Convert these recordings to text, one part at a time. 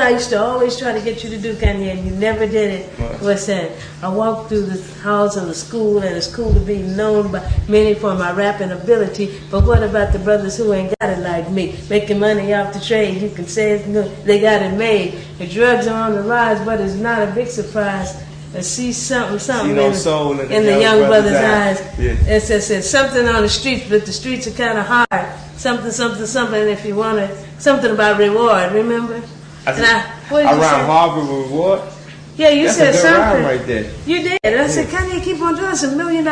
I used to always try to get you to do, Kanye, and you never did it. What's that? I walked through the halls of the school, and it's cool to be known by many for my rapping ability. But what about the brothers who ain't got it like me? Making money off the trade, you can say it's good. They got it made. The drugs are on the rise, but it's not a big surprise. I see something see no soul in the young brother's eyes. Yeah. It's something on the streets, but the streets are kind of hard. Something, if you want it. Something about reward, remember? I rhyme hard with reward? Yeah, you said That's a good something. rhyme right there. You did. And I said, Kanye, keep on doing. That's $1 million.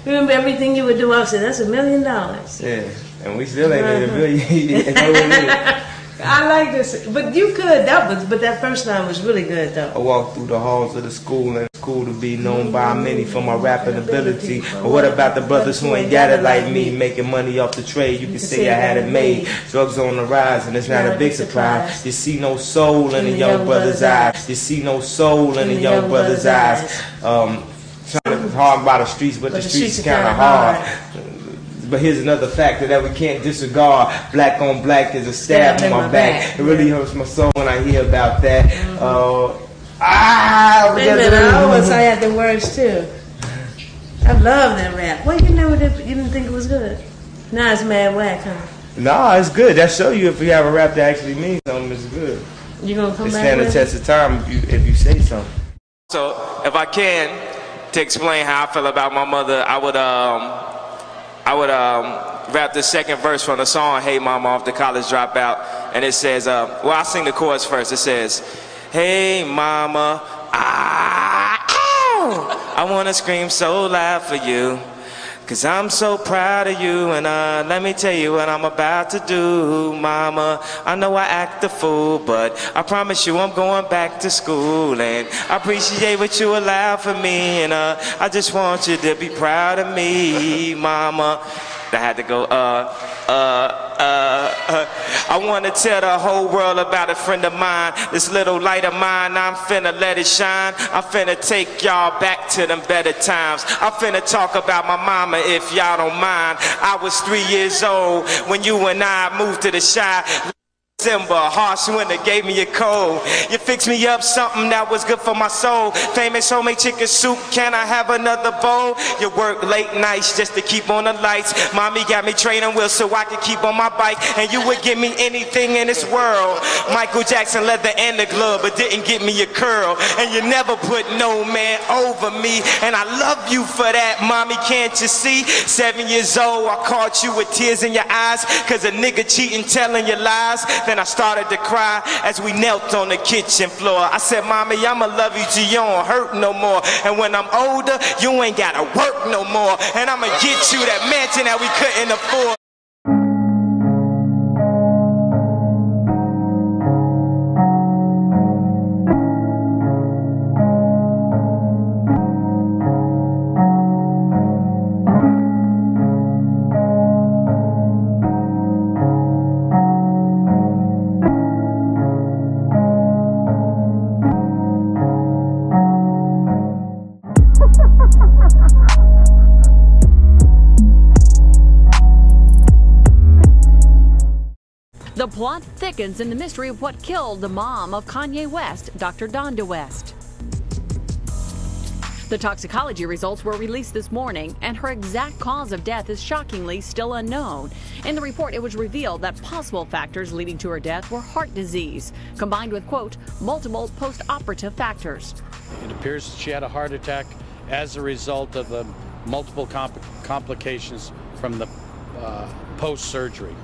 Remember everything you would do? I said, that's $1 million. Yeah, and we still ain't made $1 million. I like this, but you could. But that first line was really good, though. I walk through the halls of the school, and it's cool to be known by many for my rapping ability. But what about the brothers who ain't got it like me, making money off the trade? You can say I had it made. Drugs on the rise, and it's not a big surprise. You see no soul in the young brother's eyes. You see no soul in the young brother's eyes. Trying to hard by the streets, but the streets kind of hard. But here's another factor that we can't disregard. Black on black is a stab in my back. It really hurts my soul when I hear about that. Wait a minute, I always I had the words too. I love that rap. Well, you didn't think it was good. Now it's mad whack, huh? Nah, it's good. That show you if you have a rap that actually means something, it's good. You gonna come it back? Stand the test of time if you say something. So if I can, to explain how I feel about my mother, I would rap the second verse from the song "Hey Mama" off the College Dropout, and it says, well, I'll sing the chorus first. It says, "Hey Mama, I wanna scream so loud for you, 'cause I'm so proud of you, and let me tell you what I'm about to do, Mama. I know I act a fool, but I promise you I'm going back to school, and I appreciate what you allow for me, and I just want you to be proud of me, Mama." I had to go, I want to tell the whole world about a friend of mine. This little light of mine, I'm finna let it shine. I'm finna take y'all back to them better times. I'm finna talk about my mama if y'all don't mind. I was 3 years old when you and I moved to the Chi. December, harsh winter gave me a cold. You fixed me up something that was good for my soul. Famous homemade chicken soup, can I have another bowl? You work late nights just to keep on the lights. Mommy got me training wheels so I could keep on my bike. And you would give me anything in this world. Michael Jackson leather and the glove, but didn't get me a curl. And you never put no man over me. And I love you for that, Mommy, can't you see? 7 years old, I caught you with tears in your eyes, 'cause a nigga cheating, telling you lies. Then I started to cry as we knelt on the kitchen floor. I said, Mommy, I'ma love you till you don't hurt no more. And when I'm older, you ain't gotta work no more. And I'ma get you that mansion that we couldn't afford. The plot thickens in the mystery of what killed the mom of Kanye West, Dr. Donda West. The toxicology results were released this morning, and her exact cause of death is shockingly still unknown. In the report, it was revealed that possible factors leading to her death were heart disease, combined with, quote, multiple post-operative factors. It appears that she had a heart attack as a result of the multiple complications from the post-surgery.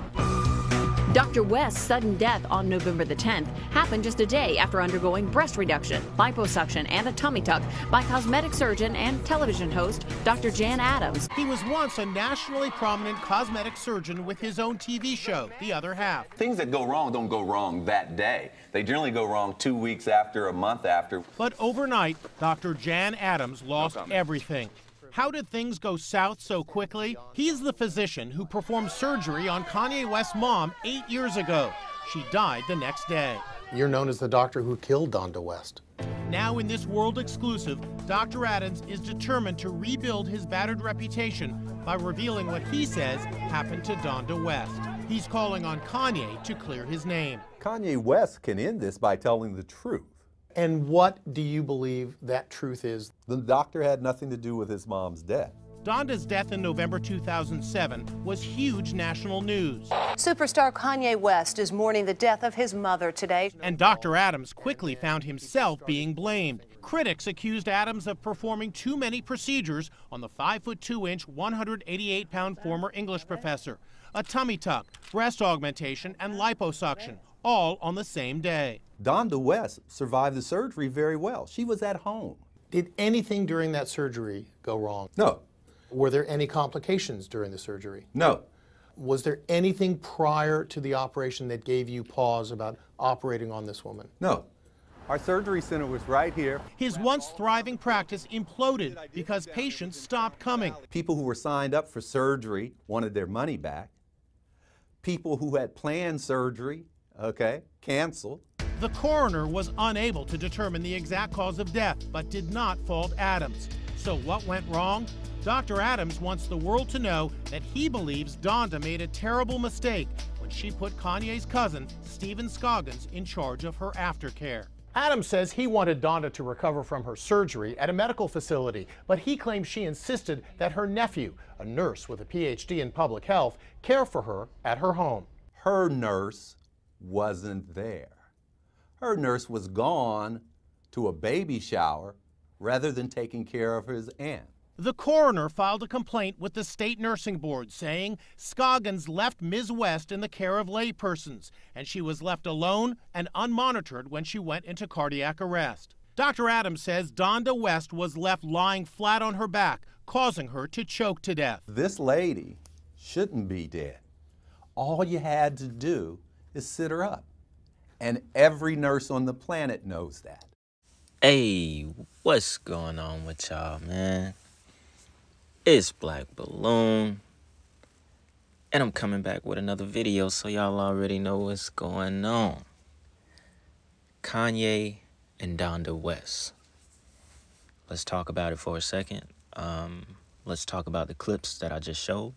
Dr. West's sudden death on November the 10th happened just a day after undergoing breast reduction, liposuction, and a tummy tuck by cosmetic surgeon and television host Dr. Jan Adams. He was once a nationally prominent cosmetic surgeon with his own TV show, The Other Half. Things that go wrong don't go wrong that day. They generally go wrong 2 weeks after, a month after. But overnight, Dr. Jan Adams lost everything. How did things go south so quickly? He's the physician who performed surgery on Kanye West's mom 8 years ago. She died the next day. You're known as the doctor who killed Donda West. Now in this world exclusive, Dr. Adams is determined to rebuild his battered reputation by revealing what he says happened to Donda West. He's calling on Kanye to clear his name. Kanye West can end this by telling the truth. And what do you believe that truth is? The doctor had nothing to do with his mom's death. Donda's death in November 2007 was huge national news. Superstar Kanye West is mourning the death of his mother today. And Dr. Adams quickly found himself being blamed. Critics accused Adams of performing too many procedures on the 5'2", 188-pound former English professor. A tummy tuck, breast augmentation, and liposuction, all on the same day. Donda West survived the surgery very well. She was at home. Did anything during that surgery go wrong? No. Were there any complications during the surgery? No. Was there anything prior to the operation that gave you pause about operating on this woman? No. Our surgery center was right here. His once thriving practice imploded because patients stopped coming. People who were signed up for surgery wanted their money back. People who had planned surgery, canceled. The coroner was unable to determine the exact cause of death, but did not fault Adams. So what went wrong? Dr. Adams wants the world to know that he believes Donda made a terrible mistake when she put Kanye's cousin, Stephen Scoggins, in charge of her aftercare. Adams says he wanted Donda to recover from her surgery at a medical facility, but he claims she insisted that her nephew, a nurse with a PhD in public health, care for her at her home. Her nurse wasn't there. Her nurse was gone to a baby shower rather than taking care of his aunt. The coroner filed a complaint with the state nursing board saying Scoggins left Ms. West in the care of laypersons, and she was left alone and unmonitored when she went into cardiac arrest. Dr. Adams says Donda West was left lying flat on her back, causing her to choke to death. This lady shouldn't be dead. All you had to do is sit her up. And every nurse on the planet knows that. Hey, what's going on with y'all, man? It's Black Balloon, and I'm coming back with another video so y'all already know what's going on. Kanye and Donda West. Let's talk about it for a second. Let's talk about the clips that I just showed.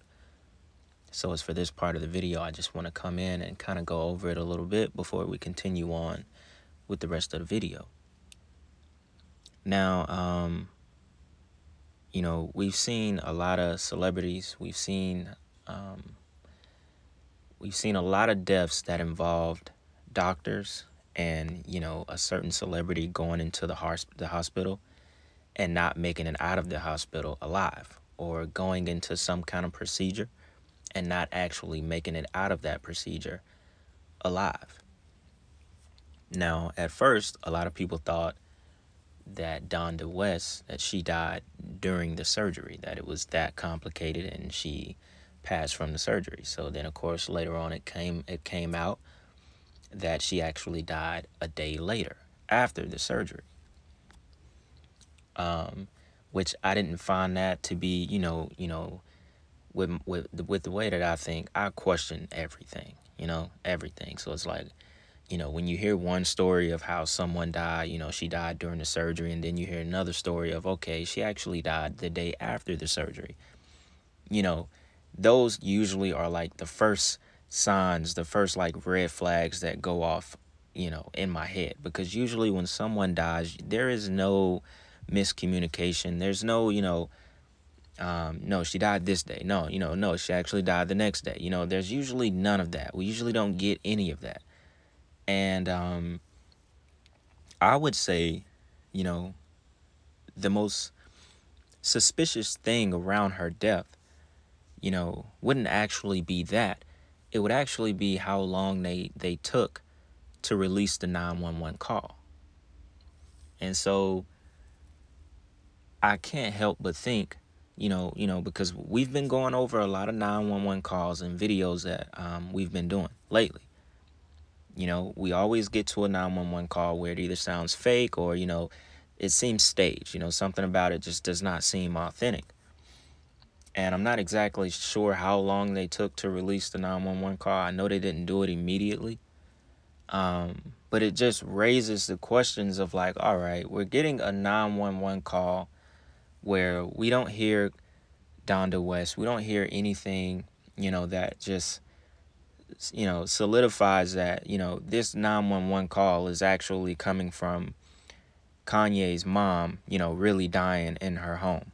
So as for this part of the video, I just want to come in and kind of go over it a little bit before we continue on with the rest of the video. Now, you know, we've seen a lot of celebrities. We've seen a lot of deaths that involved doctors and, you know, a certain celebrity going into the hospital and not making it out of the hospital alive, or going into some kind of procedure and not actually making it out of that procedure alive. Now, at first, a lot of people thought that Donda West, that she died during the surgery, that it was that complicated and she passed from the surgery. So then, of course, later on it came out that she actually died a day later after the surgery. Which I didn't find that to be, you know, with the way that I think, I question everything, everything. So it's like, when you hear one story of how someone died, she died during the surgery, and then you hear another story of, okay, she actually died the day after the surgery. Those usually are like the first signs, the first like red flags that go off, in my head. Because usually when someone dies, there is no miscommunication. There's no, no, she died this day. No, no, she actually died the next day. There's usually none of that. We usually don't get any of that. And I would say, the most suspicious thing around her death, wouldn't actually be that. It would actually be how long they took to release the 911 call. And so I can't help but think, because we've been going over a lot of 911 calls and videos that we've been doing lately. We always get to a 911 call where it either sounds fake or, it seems staged. Something about it just does not seem authentic. And I'm not exactly sure how long they took to release the 911 call. I know they didn't do it immediately. But it just raises the questions of like, all right, we're getting a 911 call where we don't hear Donda West. We don't hear anything, that just you know, solidifies that, you know, this 911 call is actually coming from Kanye's mom, you know, really dying in her home.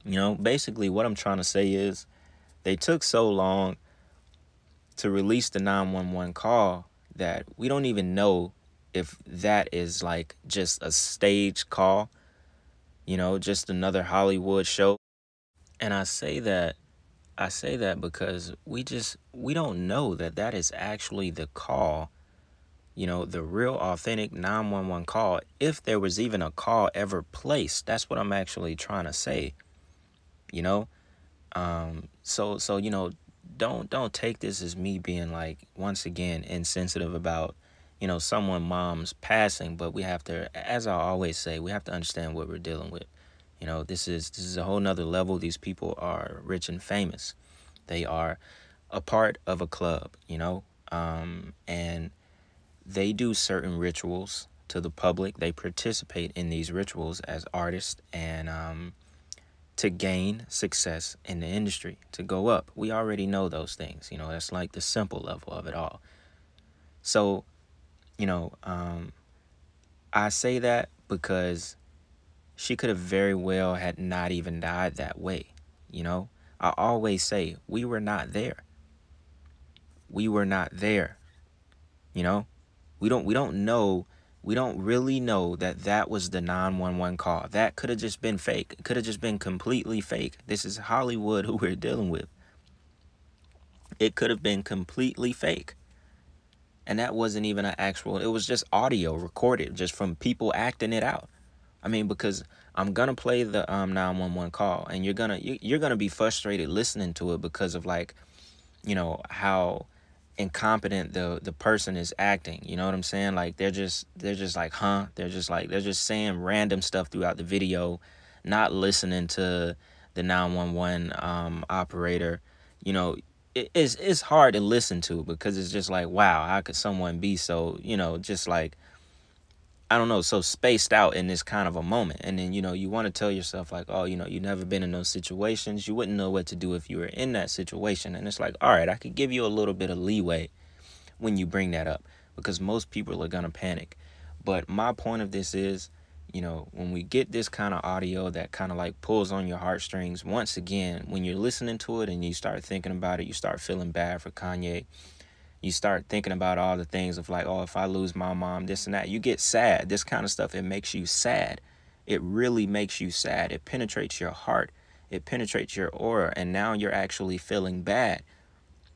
You know, basically what I'm trying to say is they took so long to release the 911 call that we don't even know if that is like just a stage call, you know, just another Hollywood show. And I say that because we don't know that that is actually the call, you know, the real authentic 911 call, if there was even a call ever placed. That's what I'm actually trying to say, you know. So you know, don't take this as me being like, once again, insensitive about, you know, someone mom's passing, but we have to, as I always say, we have to understand what we're dealing with. You know, this is a whole nother level. These people are rich and famous. They are a part of a club, you know, and they do certain rituals to the public. They participate in these rituals as artists and to gain success in the industry, to go up. We already know those things. You know, that's like the simple level of it all. So, you know, I say that because she could have very well had not even died that way, you know. I always say we were not there. We were not there, you know. We don't know. We don't really know that that was the 911 call. That could have just been fake. It could have just been completely fake. This is Hollywood who we're dealing with. It could have been completely fake. And that wasn't even an actual, it was just audio recorded just from people acting it out. I mean, because I'm going to play the 911 call, and you're going to be frustrated listening to it because of, like, you know, how incompetent the person is acting. You know what I'm saying? Like, they're just like, huh? They're just saying random stuff throughout the video, not listening to the 911 operator. You know, it's hard to listen to because it's just like, wow, how could someone be so, you know, just like, I don't know, so spaced out in this kind of a moment. And then, you know, you want to tell yourself like, oh, you know, you've never been in those situations. You wouldn't know what to do if you were in that situation. And it's like, all right, I could give you a little bit of leeway when you bring that up, because most people are going to panic. But my point of this is, you know, when we get this kind of audio that kind of like pulls on your heartstrings, once again, when you're listening to it and you start thinking about it, you start feeling bad for Kanye. You start thinking about all the things of like, oh, if I lose my mom, this and that. You get sad. This kind of stuff, it makes you sad. It really makes you sad. It penetrates your heart. It penetrates your aura. And now you're actually feeling bad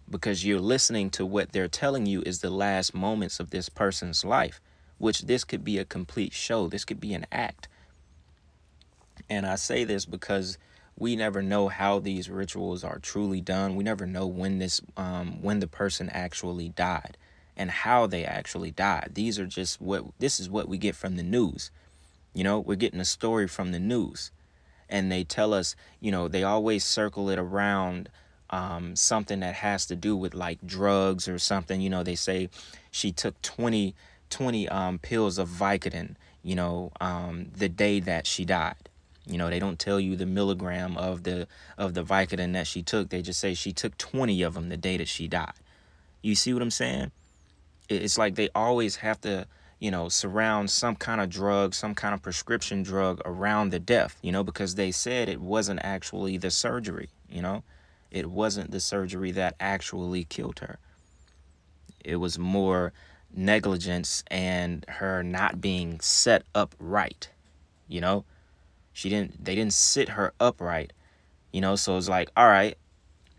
because you're listening to what they're telling you is the last moments of this person's life, which this could be a complete show. This could be an act. And I say this because we never know how these rituals are truly done. We never know when the person actually died and how they actually died. This is what we get from the news. You know, we're getting a story from the news, and they tell us, you know, they always circle it around something that has to do with like drugs or something. You know, they say she took 20 pills of Vicodin, you know, the day that she died. You know, they don't tell you the milligram of the Vicodin that she took. They just say she took 20 of them the day that she died. You see what I'm saying? It's like they always have to, you know, surround some kind of drug, some kind of prescription drug around the death, you know, because they said it wasn't actually the surgery, you know. It wasn't the surgery that actually killed her. It was more negligence and her not being set up right, you know. They didn't sit her upright, you know, so it's like, all right,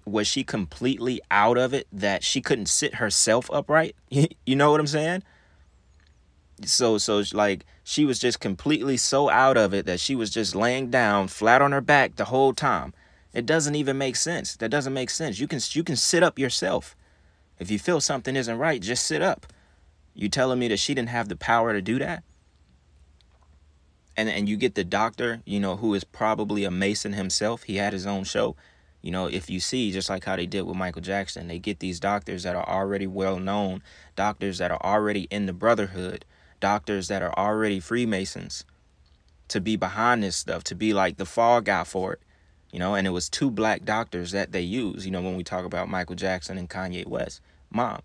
was she completely out of it that she couldn't sit herself upright? You know what I'm saying? So it's like she was just completely so out of it that she was just laying down flat on her back the whole time. It doesn't even make sense. That doesn't make sense. You can sit up yourself. If you feel something isn't right, just sit up. You telling me that she didn't have the power to do that? And you get the doctor, you know, who is probably a Mason himself. He had his own show. You know, if you see, just like how they did with Michael Jackson, they get these doctors that are already well known, doctors that are already in the Brotherhood, doctors that are already Freemasons to be behind this stuff, to be like the fall guy for it. You know, and it was 2 black doctors that they used, you know, when we talk about Michael Jackson and Kanye West mom.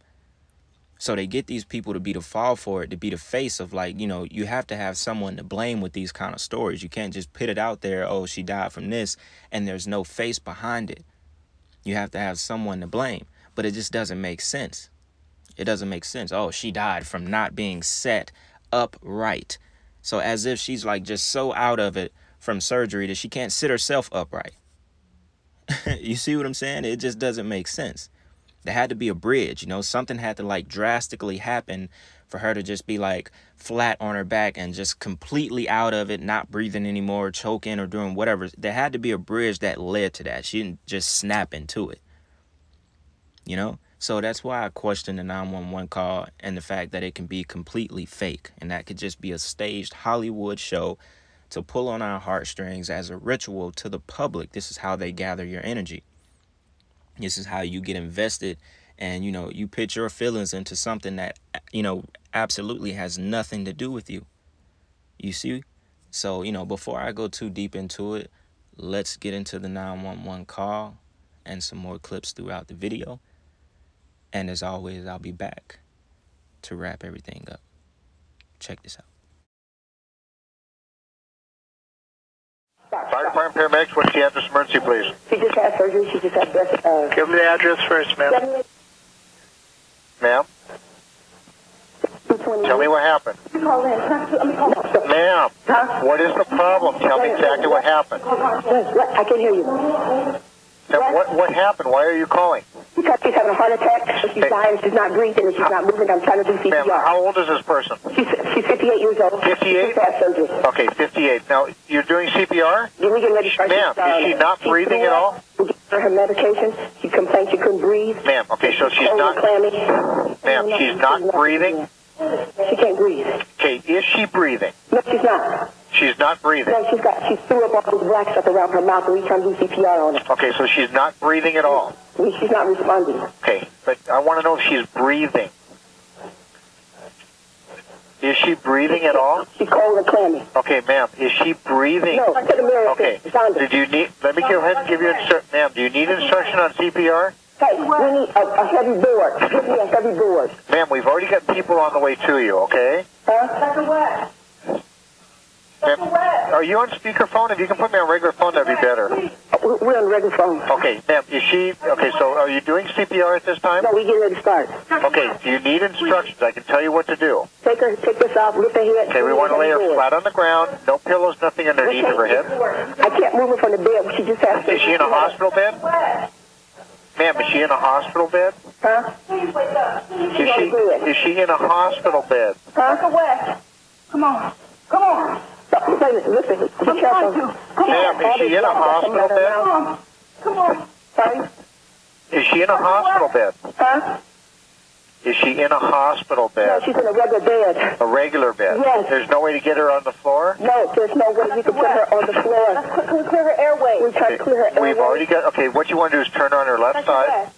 So they get these people to be the fall for it, to be the face of, like, you know, you have to have someone to blame with these kind of stories. You can't just put it out there, oh, she died from this, and there's no face behind it. You have to have someone to blame. But it just doesn't make sense. It doesn't make sense. Oh, she died from not being set upright. So as if she's like just so out of it from surgery that she can't sit herself upright. You see what I'm saying? It just doesn't make sense. There had to be a bridge, you know, something had to like drastically happen for her to just be like flat on her back and just completely out of it, not breathing anymore, choking or doing whatever. There had to be a bridge that led to that. She didn't just snap into it, you know? So that's why I question the 911 call and the fact that it can be completely fake. And that could just be a staged Hollywood show to pull on our heartstrings as a ritual to the public. This is how they gather your energy. This is how you get invested and, you know, you put your feelings into something that, you know, absolutely has nothing to do with you. You see? So, you know, before I go too deep into it, let's get into the 911 call and some more clips throughout the video. And as always, I'll be back to wrap everything up. Check this out. Fire department paramedics, what's the address emergency, please? She just had surgery. She just had breast. Give me the address first, ma'am. Ma'am? Tell me what happened. Ma'am, what is the problem? Tell me exactly what happened. I can hear you. What happened? Why are you calling? Because she's having a heart attack, she's dying, she's not breathing, and she's not moving. I'm trying to do CPR. Ma'am, how old is this person? She's 58 years old. 58? She's had surgery. Okay, 58. Now, you're doing CPR? Yeah, we're getting ready to start. Ma'am, is she not breathing at all? We gave her medication. She complained she couldn't breathe. Ma'am, okay, so she's not... Ma'am, she's not breathing? She can't breathe. Okay, is she breathing? No, she's not. She's not breathing? No, she threw up all this black stuff around her mouth, and we're trying to do CPR on her. Okay, so she's not breathing at all? She's not responding. Okay, but I want to know if she's breathing. Is she breathing at all? She's cold and clammy. Okay, ma'am, is she breathing? No, I said the mirror. Okay, did you need... Let me go ahead and give you instruction. Ma'am, do you need instruction on CPR? Hey, we need a heavy board. Give me a heavy board. Ma'am, we've already got people on the way to you, okay? Huh? Ma'am, are you on speakerphone? If you can put me on regular phone, that'd be better. We're on regular phone. Okay, ma'am, is she... Okay, so are you doing CPR at this time? No, we get ready to start. Okay, do you need instructions? I can tell you what to do. Take this off, lift her head. Okay, we want to lay her flat on the ground, no pillows, nothing underneath of her head. I can't move her from the bed. She just has to... Is she in a hospital bed? Ma'am, is she in a hospital bed? Huh? Is she in a hospital bed? Huh? Come on. Come on. Listen, be careful. Ma'am, is she in a hospital bed? Come on. Sorry? Is she in a hospital bed? Huh? Is she in a hospital bed? No, she's in a regular bed. A regular bed? Yes. There's no way to get her on the floor? No, there's no way we can put her on the floor. Let's clear her airway. We're trying to clear her airway. We've already got... Okay, what you want to do is turn her on her left side.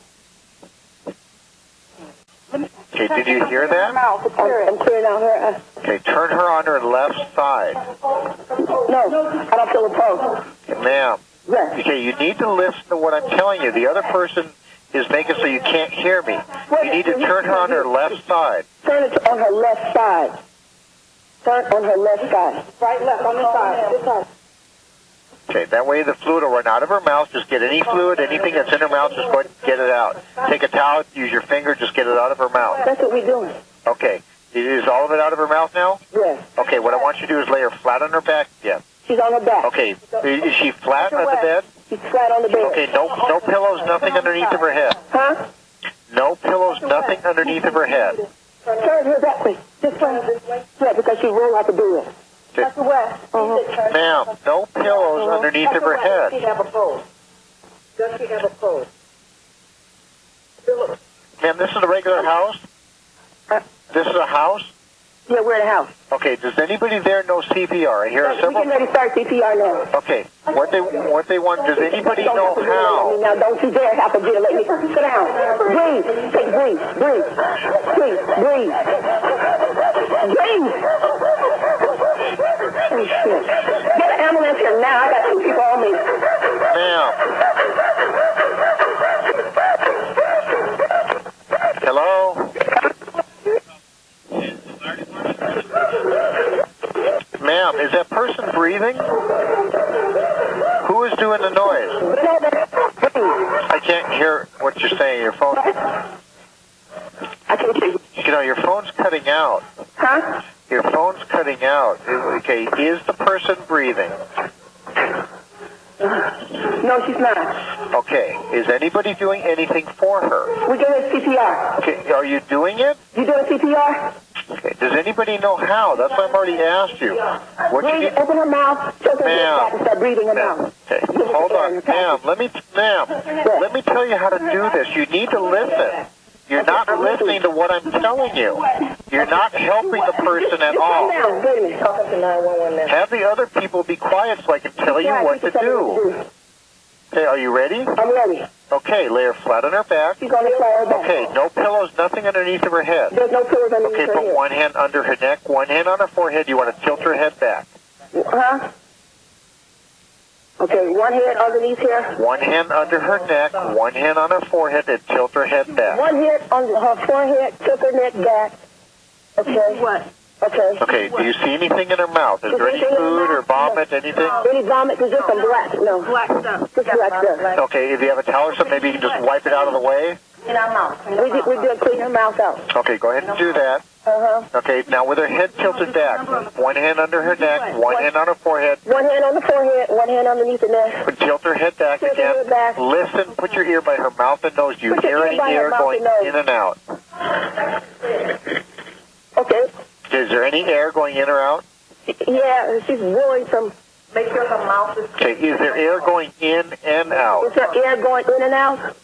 Okay, did you hear that? I'm clearing out her... Okay, turn her on her left side. No, I don't feel a pulse. Okay, ma'am. Yes. Okay, you need to listen to what I'm telling you. The other person is making so you can't hear me. You need to turn her on her left side. Turn it on her left side. Turn on her left side. Right, left, on this side. This side. Okay, that way the fluid will run out of her mouth. Just get any fluid, anything that's in her mouth, just go ahead and get it out. Take a towel, use your finger, just get it out of her mouth. That's what we're doing. Okay. Is all of it out of her mouth now? Yes. Okay, what I want you to do is lay her flat on her back again. She's on her back. Okay, is she flat on the bed? She's flat on the bed. Okay, no pillows, nothing underneath of her head. Huh? No pillows, nothing underneath of her head. Turn her that way. This way. Yeah, because she rolled like a bed. Dr. West. Ma'am, no pillows underneath of her head. Does she have a pulse? Does she have a pulse? Ma'am, this is a regular house? This is a house? Yeah, we're in a house. Okay, does anybody there know CPR? I hear several... We can ready to start CPR now. Okay, what they want, does anybody know how? Now, don't you dare have to get let me sit down. Breathe. Take breathe. Breathe. Breathe. Breathe. Breathe. Oh, shit. Get an ambulance here now. I got 2 people on me. Ma'am, ma'am, is that person breathing? Who is doing the noise? I can't hear what you're saying. Your phone. I can't hear you. You know, your phone's cutting out. Huh? Your phone's cutting out. Okay, is the person breathing? No, she's not. Okay, is anybody doing anything for her? We're doing CPR. Okay, are you doing it? You doing CPR? Okay, does anybody know how? That's why I've already asked you. What you need? Open her mouth, tilt her head back, and start breathing her mouth. Okay, hold on, ma'am. Let me tell you how to do this. You need to listen. You're not listening to what I'm telling you. You're not helping the person at all. Have the other people be quiet so I can tell you what to do. Okay, are you ready? I'm ready. Okay, lay her flat on her back. She's on the floor back. Okay, no pillows, nothing underneath of her head. There's no pillows underneath her head. Okay, put one hand under her neck, one hand on her forehead. You want to tilt her head back. Huh? Okay, one hand underneath here. One hand under her neck, one hand on her forehead, and tilt her head back. One hand on her forehead, tilt her neck back. Okay. What? Okay. Okay, do you see anything in her mouth? Is there any food or vomit, anything? Any vomit? There's just some black. No. Black stuff. Just black stuff. Okay, if you have a towel or something, maybe you can just wipe it out of the way. In our mouth. We did clean her mouth out. Okay, go ahead and do that. Uh-huh. Okay, now with her head tilted back, one hand under her neck, one hand on her forehead. One hand on the forehead, one hand underneath the neck. Tilt her head back Tilt again. her head back. Listen, put your ear by her mouth and nose. Do you hear any air going in and out? Okay. Is there any air going in or out? Yeah, she's blowing some. Make sure her mouth is. Okay, is there air going in and out? Is there air going in and out?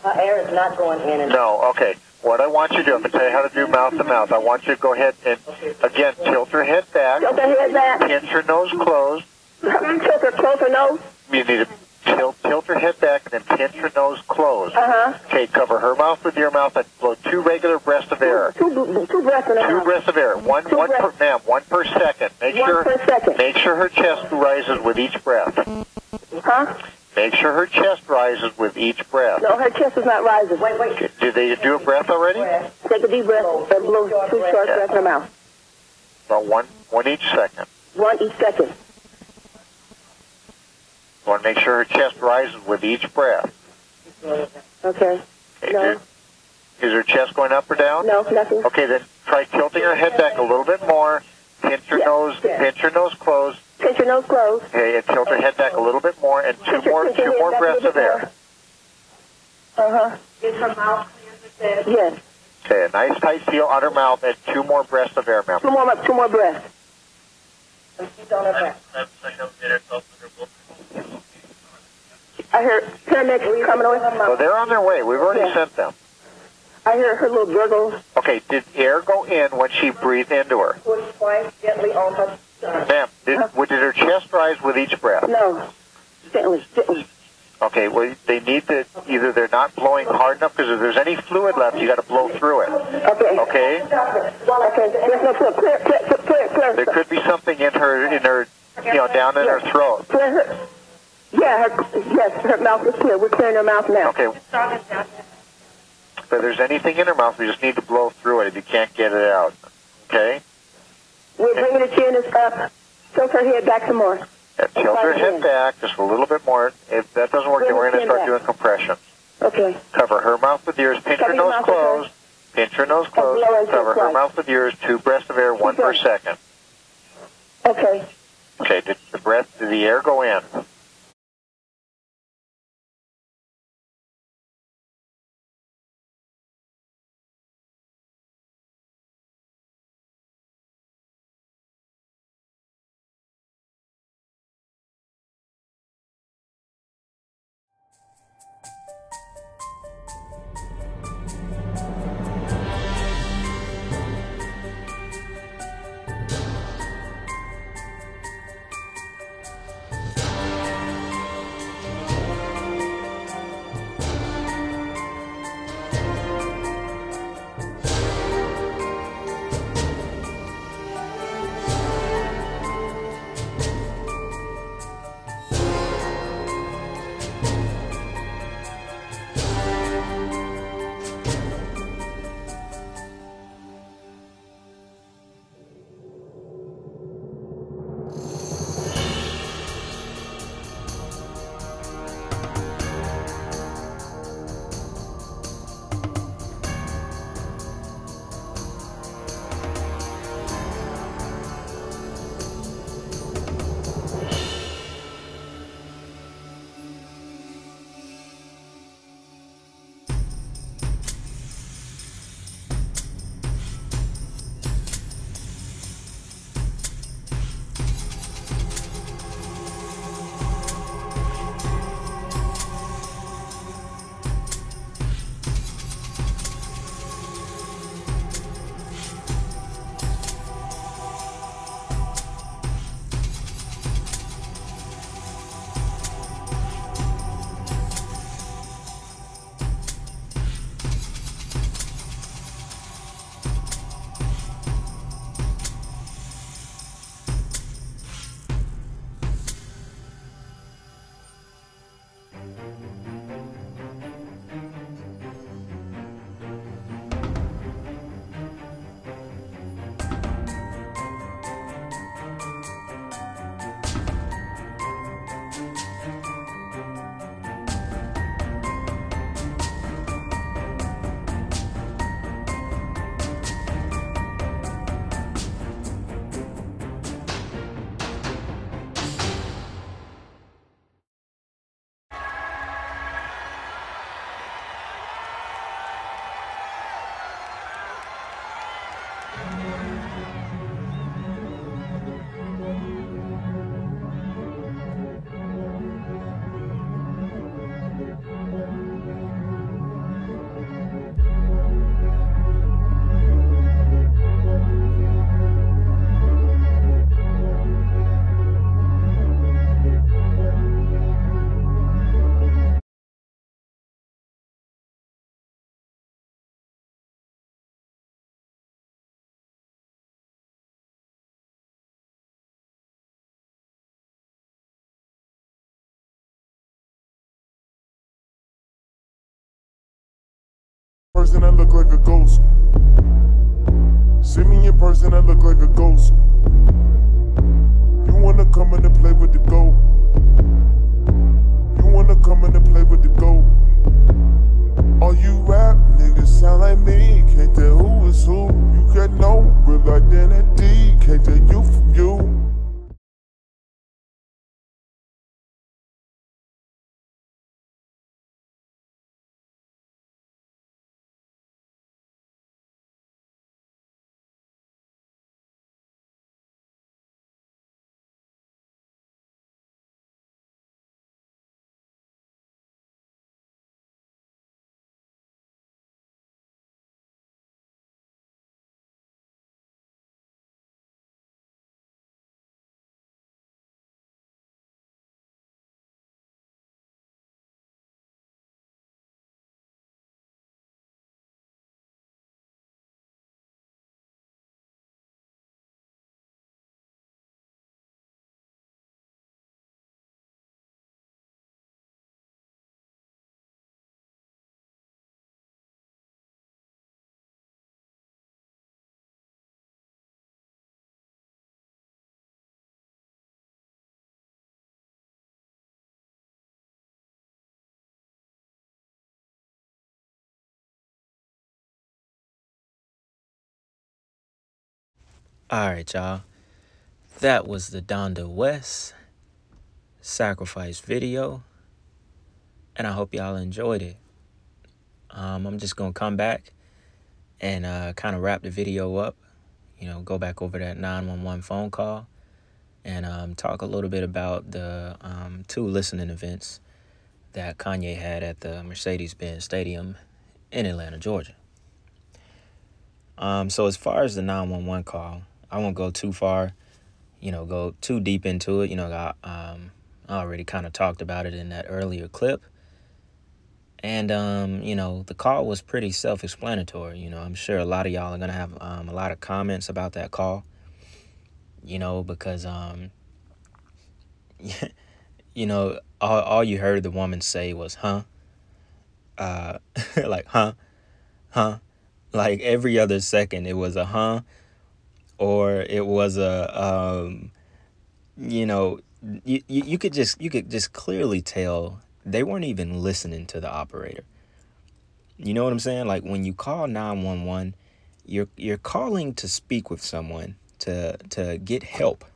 Her air is not going in and out. No, okay. What I want you to do, I'm going to tell you how to do mouth to mouth. I want you to go ahead and, again, tilt her head back. Tilt her head back. Pinch her nose closed. Tilt her close her nose. You need to tilt her head back and then pinch her nose closed. Uh-huh. Okay, cover her mouth with your mouth and blow 2 regular breaths of air. Two breaths in her mouth. 2 breaths of air. One per second. Make sure her chest rises with each breath. Huh? Make sure her chest rises with each breath. No, her chest is not rising. Wait. Okay. Did they do a breath already? Take a deep breath and blow 2 short breaths in her mouth. About one each second. One each second. You want to make sure her chest rises with each breath. Okay. No. Is her chest going up or down? No, nothing. Okay, then try tilting her head back a little bit more. Pinch her nose closed. Pinch your nose closed. Okay, and tilt her head back a little bit more, and two more breaths of air. Uh-huh. Is her mouth clear? Yes. Okay, a nice tight seal on her mouth, and 2 more breaths of air, ma'am. 2 more breaths. And she's on her back. I hear paramedics coming over her mouth. So they're on their way. We've already sent them. I hear her little gurgle. Okay, did air go in when she breathed into her? Push twice gently on her. Ma'am, did her chest rise with each breath? No. Gently. Okay, well, they need to, either they're not blowing hard enough, because if there's any fluid left, you got to blow through it. Okay? Okay. There's no fluid. Clear. There could be something in her, down in her throat. Yes, her mouth is clear. We're clearing her mouth now. Okay. If there's anything in her mouth, we just need to blow through it if you can't get it out. Okay? We're bringing the chin up. Tilt her head back some more. Tilt her head back just a little bit more. If that doesn't work, then we're going to start doing compression. Okay. Cover her mouth with yours. Pinch her nose closed. Pinch her nose closed. Cover her mouth with yours. 2 breaths of air, 1 per second. Okay. Okay, did the air go in? person, I look like a ghost. See me in person, I look like a ghost. You wanna come in and play with the goat? You wanna come in and play with the goat? All you rap niggas sound like me. Can't tell who is who. You got no real identity. Can't tell you from you. All right, y'all. That was the Donda West sacrifice video, and I hope y'all enjoyed it. I'm just gonna come back and kind of wrap the video up. Go back over that 911 phone call and talk a little bit about the 2 listening events that Kanye had at the Mercedes-Benz Stadium in Atlanta, Georgia. So as far as the 911 call, I won't go too far, go too deep into it. I already kind of talked about it in that earlier clip. And, the call was pretty self-explanatory. I'm sure a lot of y'all are going to have a lot of comments about that call, because, all you heard the woman say was, huh? Like, huh? Like every other second it was a huh, or it was a, you could just clearly tell they weren't even listening to the operator. You know what I'm saying? Like when you call 911, you're calling to speak with someone to get help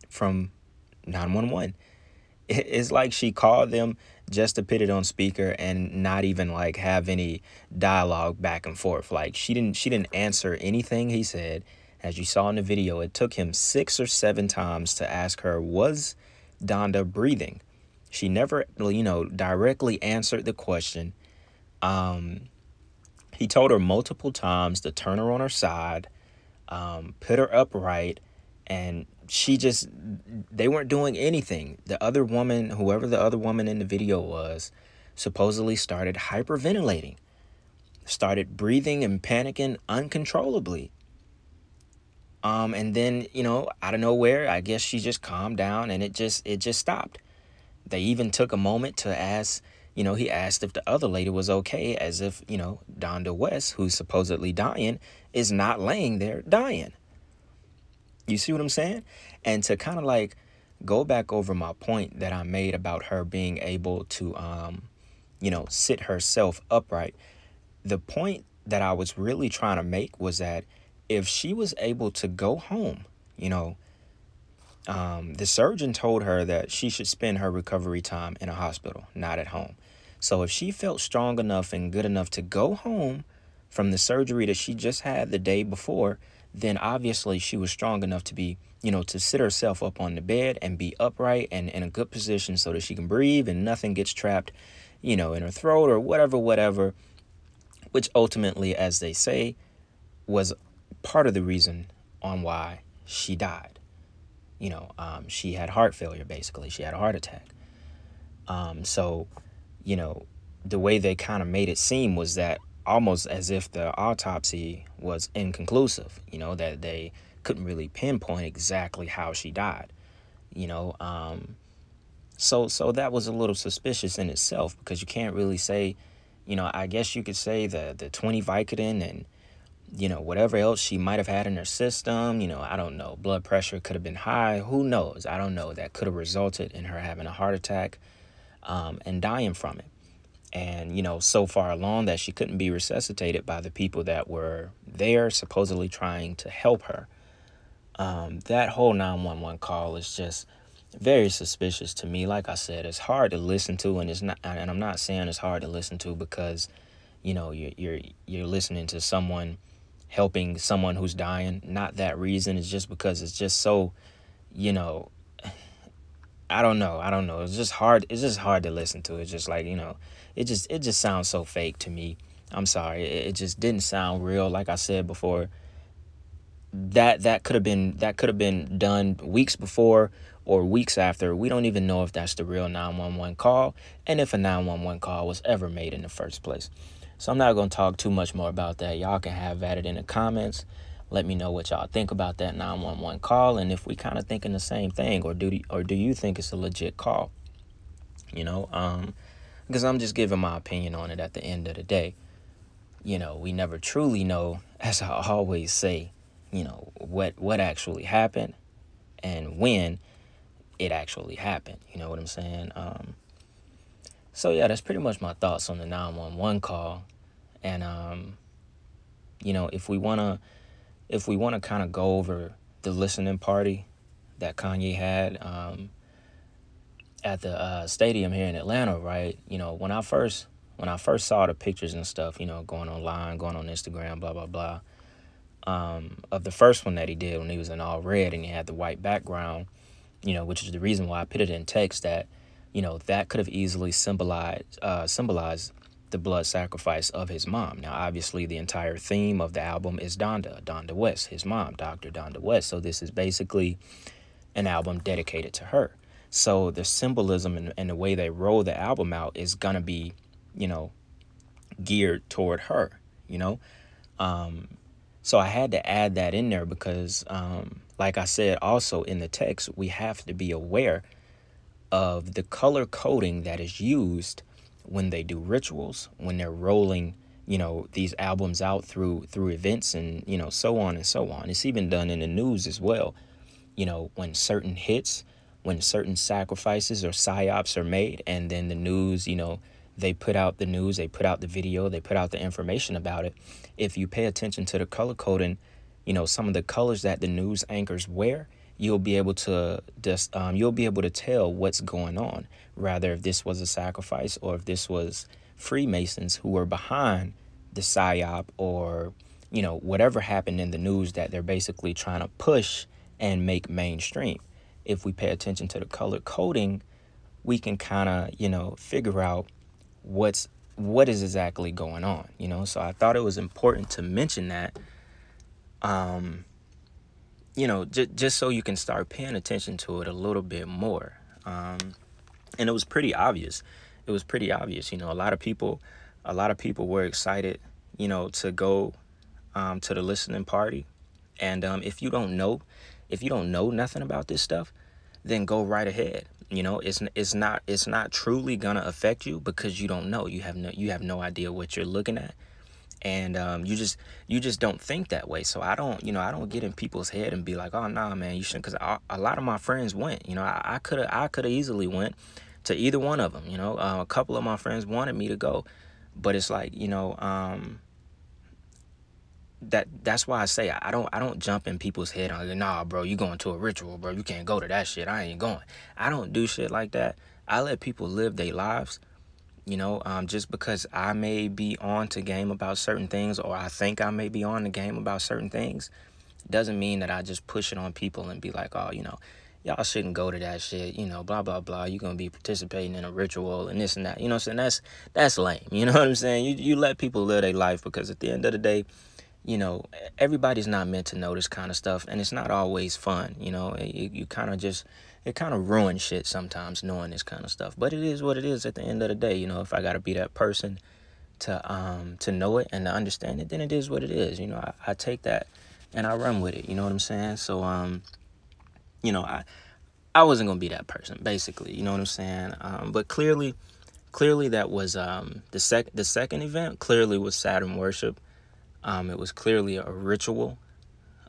from 911. It's like she called them just to put it on speaker and not even like have any dialogue back and forth. Like she didn't answer anything he said. As you saw in the video, it took him 6 or 7 times to ask her, was Donda breathing? She never, directly answered the question. He told her multiple times to turn her on her side, put her upright, and they weren't doing anything. The other woman, whoever the other woman in the video was, supposedly started hyperventilating, started breathing and panicking uncontrollably. And then, out of nowhere, I guess she just calmed down and it just stopped. They even took a moment to ask, he asked if the other lady was okay, as if, Donda West, who's supposedly dying, is not laying there dying. You see what I'm saying? And to kind of like go back over my point that I made about her being able to, sit herself upright. The point that I was really trying to make was that if she was able to go home, the surgeon told her that she should spend her recovery time in a hospital, not at home. So if she felt strong enough and good enough to go home from the surgery that she just had the day before, then obviously she was strong enough to be, to sit herself up on the bed and be upright and in a good position so that she can breathe and nothing gets trapped, in her throat or whatever, which ultimately, as they say, was part of the reason on why she died. She had heart failure, basically. She had a heart attack. So, the way they kind of made it seem was that almost as if the autopsy was inconclusive, that they couldn't really pinpoint exactly how she died, So that was a little suspicious in itself, because you can't really say, you know, I guess you could say the 20 Vicodin and, you know, whatever else she might have had in her system, you know, I don't know. Blood pressure could have been high. Who knows? I don't know. That could have resulted in her having a heart attack and dying from it. And, you know, so far along that she couldn't be resuscitated by the people that were there supposedly trying to help her. That whole 911 call is just very suspicious to me. Like I said, it's hard to listen to, and it's not, and I'm not saying it's hard to listen to because, you know, you're listening to someone helping someone who's dying. Not that reason. It's just because it's just so, you know, I don't know. It's just hard to listen to. It's just like, you know, it just sounds so fake to me. I'm sorry. It just didn't sound real. Like I said before, that could have been done weeks before or weeks after. We don't even know if that's the real 911 call and if a 911 call was ever made in the first place. So I'm not going to talk too much more about that. Y'all can have at it in the comments. Let me know what y'all think about that 911 call and if we kind of thinking the same thing, or do you think it's a legit call? You know, because I'm just giving my opinion on it at the end of the day. You know, we never truly know, as I always say, you know, what actually happened and when it actually happened. You know what I'm saying? So yeah, that's pretty much my thoughts on the 911 call. And you know, if we wanna kind of go over the listening party that Kanye had at the stadium here in Atlanta, right? You know, when I first saw the pictures and stuff, you know, going online, going on Instagram, blah blah blah, of the first one that he did when he was in all red and he had the white background, you know, which is the reason why I put it in text that, you know, that could have easily symbolized the blood sacrifice of his mom. Now, obviously, the entire theme of the album is Donda West, his mom, Dr. Donda West. So this is basically an album dedicated to her. So the symbolism and the way they roll the album out is going to be, you know, geared toward her, you know. So I had to add that in there because, like I said, also in the text, we have to be aware of the color coding that is used when they do rituals, when they're rolling, you know, these albums out through events and, you know, so on and so on. It's even done in the news as well. You know, when certain hits, when certain sacrifices or psyops are made, and then the news, you know, they put out the news, they put out the video, they put out the information about it. If you pay attention to the color coding, you know, some of the colors that the news anchors wear, you'll be able to tell what's going on. Rather, if this was a sacrifice or if this was Freemasons who were behind the psyop, or, you know, whatever happened in the news that they're basically trying to push and make mainstream. If we pay attention to the color coding, we can kind of, you know, figure out what is exactly going on, you know. So I thought it was important to mention that, you know, just so you can start paying attention to it a little bit more. And it was pretty obvious. You know, a lot of people were excited, you know, to go to the listening party. And if you don't know nothing about this stuff, then go right ahead. You know, it's not truly gonna affect you because you don't know. You have no idea what you're looking at. And you just don't think that way. So I don't get in people's head and be like, oh nah, man, you shouldn't. Because a lot of my friends went. You know, I could have easily went to either one of them. You know, a couple of my friends wanted me to go, but it's like, you know, that's why I say I don't jump in people's head. I'm like, nah, bro, you going to a ritual, bro. You can't go to that shit. I ain't going. I don't do shit like that. I let people live their lives. You know, just because I may be on to game about certain things, or I think I may be on the game about certain things, doesn't mean that I just push it on people and be like, oh, you know, y'all shouldn't go to that shit, you know, blah, blah, blah. You're going to be participating in a ritual and this and that. You know what I'm saying? That's lame. You know what I'm saying? You let people live their life, because at the end of the day, you know, everybody's not meant to know this kind of stuff, and it's not always fun. You know, it kind of ruins shit sometimes knowing this kind of stuff. But it is what it is at the end of the day. You know, if I got to be that person to know it and to understand it, then it is what it is. You know, I take that and I run with it. You know what I'm saying? So, you know, I wasn't going to be that person, basically. You know what I'm saying? But clearly clearly that was the second event clearly was Saturn worship. It was clearly a ritual.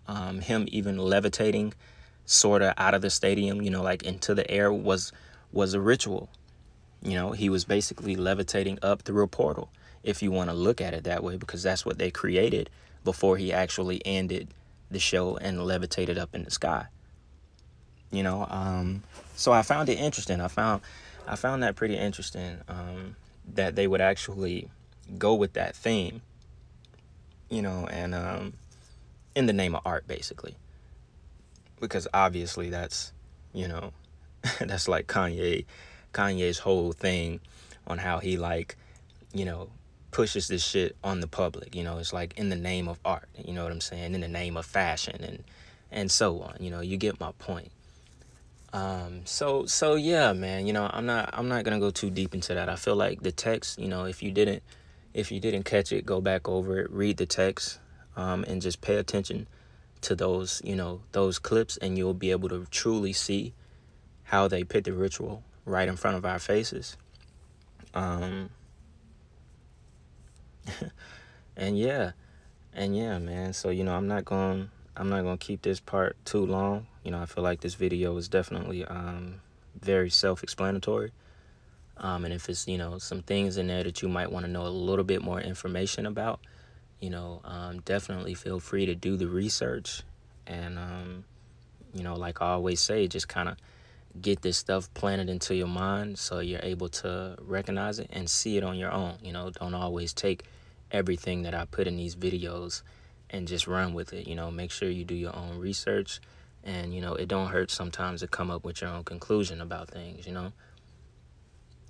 Him even levitating sort of out of the stadium, you know, like into the air was a ritual. You know, he was basically levitating up through a portal, if you want to look at it that way, because that's what they created before he actually ended the show and levitated up in the sky. You know, so I found it interesting. I found that pretty interesting, that they would actually go with that theme, you know, and in the name of art, basically. Because obviously that's, you know, that's like Kanye's whole thing on how he, like, you know, pushes this shit on the public. You know, it's like in the name of art, you know what I'm saying? In the name of fashion and so on. You know, you get my point. So yeah, man, you know, I'm not gonna go too deep into that. I feel like the text, you know, if you didn't catch it, go back over it, read the text, and just pay attention to those, you know, those clips, and you'll be able to truly see how they put the ritual right in front of our faces. And yeah, man. So, you know, I'm not gonna keep this part too long. You know, I feel like this video is definitely very self-explanatory. And if it's, you know, some things in there that you might want to know a little bit more information about, you know, definitely feel free to do the research. And you know, like I always say, just kind of get this stuff planted into your mind so you're able to recognize it and see it on your own. You know, don't always take everything that I put in these videos and just run with it. You know, make sure you do your own research, and, you know, it don't hurt sometimes to come up with your own conclusion about things, you know.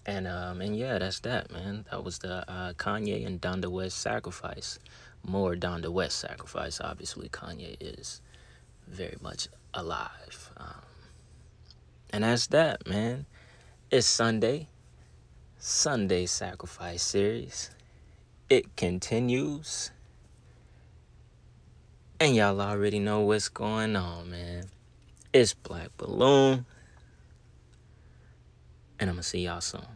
And yeah, that's that, man. That was the Kanye and Donda West sacrifice. More Donda West sacrifice. Obviously, Kanye is very much alive. And that's that, man. It's Sunday Sacrifice series. It continues. And y'all already know what's going on, man. It's Black Balloon. And I'm gonna see y'all soon.